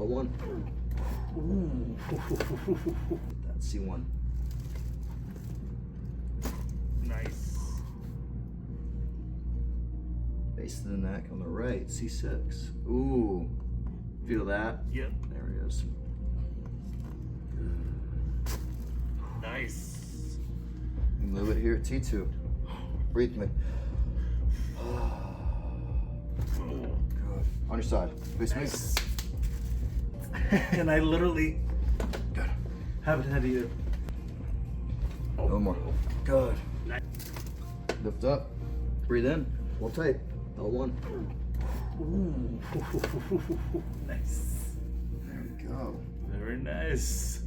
L1. Ooh. That's C1. Nice. Base of the neck on the right, C6. Ooh. Feel that? Yep. There he is. Nice. Move it here at T2. Breathe me. Good. On your side. Face Nice. me. And I literally Good. haven't had to. No more. Good. Nice. Lift up. Breathe in. Hold tight. L1. Ooh. Nice. There we go. Very nice.